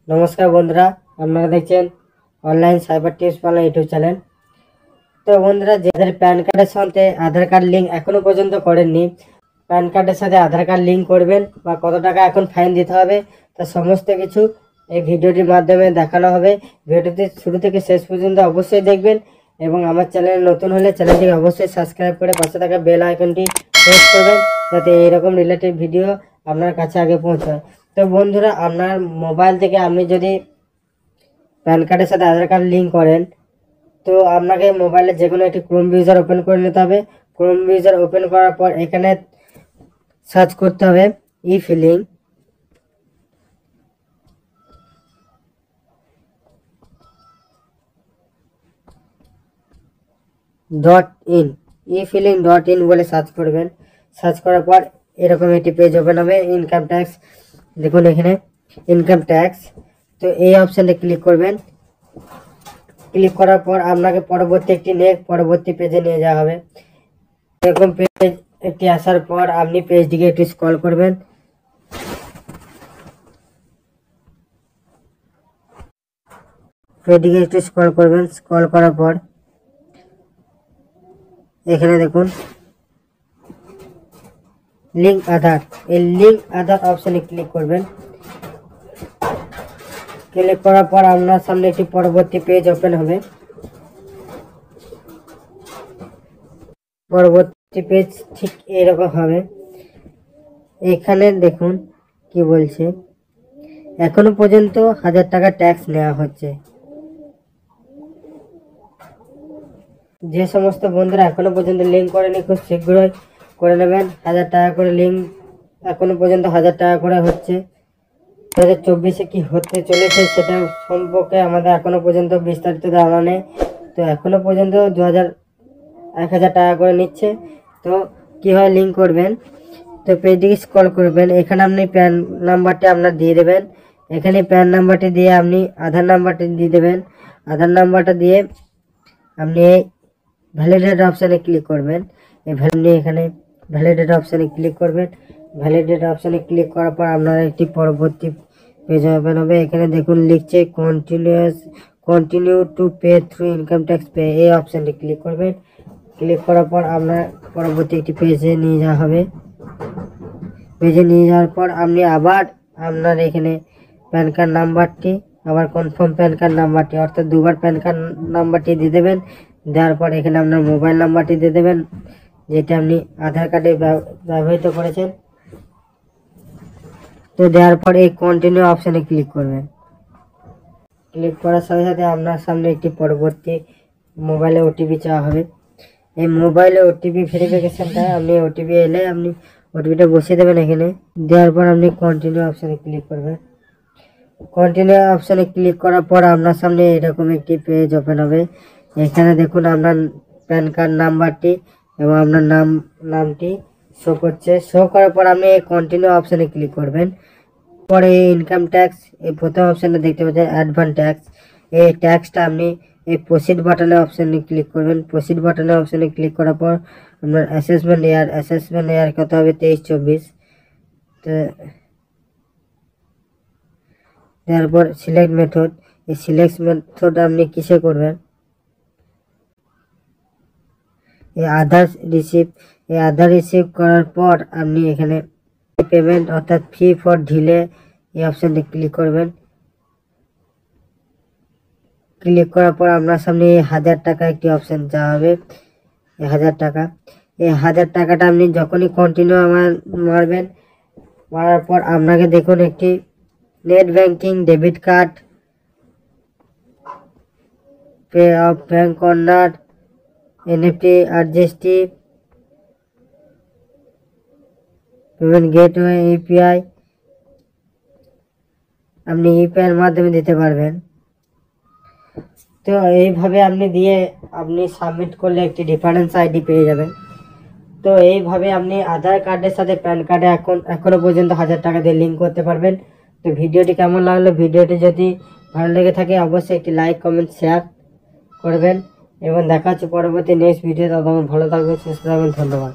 নমস্কার বন্ধুরা, আপনারা দেখছেন online cyber tips Bangla YouTube channel. তো বন্ধুরা, যাদের প্যান কার্ডের সাথে আধার কার্ড লিঙ্ক এখনো পর্যন্ত করেননি, প্যান কার্ডের সাথে আধার কার্ড লিঙ্ক করবেন বা কত টাকা এখন ফাইন দিতে হবে, তা সমস্ত কিছু এই ভিডিওটির মাধ্যমে দেখানো হবে। ভিডিওটি শুরু থেকে শেষ পর্যন্ত অবশ্যই দেখবেন এবং আমার চ্যানেলে নতুন হলে চ্যানেলটিকে অবশ্যই সাবস্ক্রাইব করে পাশে থাকা বেল আইকনটি প্রেস করবেন, যাতে এইরকম রিলেটেড ভিডিও আপনার কাছে আগে পৌঁছায়। তো বন্ধুরা, আপনার মোবাইল থেকে আপনি যদি প্যান কার্ডের সাথে আধার কার্ড লিঙ্ক করেন, তো আপনাকে মোবাইলে যে কোনো একটি ক্রোম ব্রাউজার ওপেন করে নিতে হবে। ক্রোম ব্রাউজার ওপেন করার পর এখানে সার্চ করতে হবে ই-ফিলিং .in ই-ফিলিং.in বলে সার্চ করবেন। সার্চ করার পর এরকম একটি পেজ ওপেন হবে। ইনকাম ট্যাক্স, দেখুন এখানে ইনকাম ট্যাক্স, তো এই অপশানে ক্লিক করবেন। ক্লিক করার পর আপনাকে পরবর্তী পেজে নিয়ে যাওয়া হবে। এরকম পেজ একটি আসার পর আপনি পেজটিকে একটু স্ক্রল করবেন। স্ক্রল করার পর এখানে দেখুন লিঙ্ক আধার, এই লিঙ্ক আধার অপশানে ক্লিক করবেন। ক্লিক করার পর আপনার সামনে একটি পরবর্তী পেজ ওপেন হবে। পরবর্তী পেজ ঠিক এরকম হবে। এখানে দেখুন কি বলছে, এখনো পর্যন্ত 1000 টাকা ট্যাক্স নেওয়া হচ্ছে। যে সমস্ত বন্ধুরা এখনো পর্যন্ত লিঙ্ক করেনি, খুব শীঘ্রই করে নেবেন। 1000 টাকা করে লিঙ্ক, এখনো পর্যন্ত 1000 টাকা করে হচ্ছে। 2024-এ কি হতে চলেছে সেটা সম্পর্কে আমাদের এখনো পর্যন্ত বিস্তারিত ধারণা নেই। তো এখনো পর্যন্ত 1000 টাকা করে নিচ্ছে। তো কীভাবে লিঙ্ক করবেন, তো পেজটিকে স্ক্রল করবেন। এখানে আপনি প্যান নাম্বারটি আপনার দিয়ে দেবেন। এখানে প্যান নাম্বারটি দিয়ে আপনি আধার নাম্বারটি দিয়ে দেবেন। আধার নাম্বারটা দিয়ে আপনি ভ্যালিডেট অপশানে ক্লিক করবেন। এখানে ভ্যালিডেট অপশানে ক্লিক করবেন। ভ্যালিডেট অপশানে ক্লিক করার পর আপনার একটি পরবর্তী পেজ ওপেন হবে। এখানে দেখুন লিখছে continue to pay through income tax pay, এই অপশানটি ক্লিক করবেন। ক্লিক করার পর আপনার পরবর্তী একটি পেজে নিয়ে যাওয়া হবে। পেজে নিয়ে যাওয়ার পর আপনি আবার আপনার এখানে প্যান কার্ড নাম্বারটি, আবার কনফার্ম প্যান কার্ড নাম্বারটি, অর্থাৎ দুবার প্যান কার্ড নাম্বারটি দিয়ে দেবেন। দেওয়ার পর এখানে আপনার মোবাইল নাম্বারটি দিয়ে দেবেন, যেটা আপনি আধার কার্ডে ব্যবহৃত করেছেন। তো দেওয়ার পর এই কন্টিনিউ অপশানে ক্লিক করবেন। ক্লিক করার সাথে সাথে আপনার সামনে একটি পরবর্তী মোবাইলে ওটিপি চাওয়া হবে। এই মোবাইলে ওটিপি ভেরিফিকেশনটা আপনি ওটিপি এলে আপনি ওটিপিটা বসিয়ে দেবেন এখানে। দেওয়ার পর আপনি কন্টিনিউ অপশানে ক্লিক করবেন। কন্টিনিউ অপশানে ক্লিক করার পর আপনার সামনে এরকম একটি পেজ ওপেন হবে। এখানে দেখুন আপনার প্যান কার্ড নাম্বারটি এবং আপনার নামটি শো করছে। শো করার পর আপনি কন্টিনিউ অপশানে ক্লিক করবেন। পরে ইনকাম ট্যাক্স, এই প্রথম অপশানে দেখতে পাচ্ছেন অ্যাডভান্স ট্যাক্স, এই ট্যাক্সটা আপনি এই প্রসিড বাটনের অপশানে ক্লিক করবেন। প্রসিড বাটনের অপশানে ক্লিক করার পর আপনার অ্যাসেসমেন্ট ইয়ার কত হবে 23-24। তো তারপর সিলেক্ট মেথড, এই সিলেক্ট মেথড আপনি কিসে করবেন, এই আধার রিসিভ করার পর আপনি এখানে পেমেন্ট অর্থাৎ ফি ফর ডিলে, এই অপশানটি ক্লিক করবেন। ক্লিক করার পর আপনার সামনে 1000 টাকা একটি অপশান চাওয়া হবে। এই 1000 টাকা, এই 1000 টাকাটা আপনি যখনই কন্টিনিউ মারবেন, মারার পর আপনাকে দেখুন একটি net banking, debit card, pay of bank corner, NFT, RGST, payment gateway, UPI, আপনি ইউপিআইয়ের মাধ্যমে দিতে পারবেন। তো এইভাবে আপনি দিয়ে আপনি সাবমিট করলে একটি রেফারেন্স আইডি পেয়ে যাবেন। তো এইভাবে আপনি আধার কার্ডের সাথে প্যান কার্ডে এখনো পর্যন্ত 1000 টাকা দিয়ে লিঙ্ক করতে পারবেন। তো ভিডিওটি কেমন লাগলো, ভিডিওটি যদি ভালো লেগে থাকে অবশ্যই একটি লাইক, কমেন্ট, শেয়ার করবেন এবং দেখা হচ্ছে পরবর্তী নেক্সট ভিডিও। ততক্ষণ ভালো থাকবেন, সুস্থ থাকবেন, ধন্যবাদ।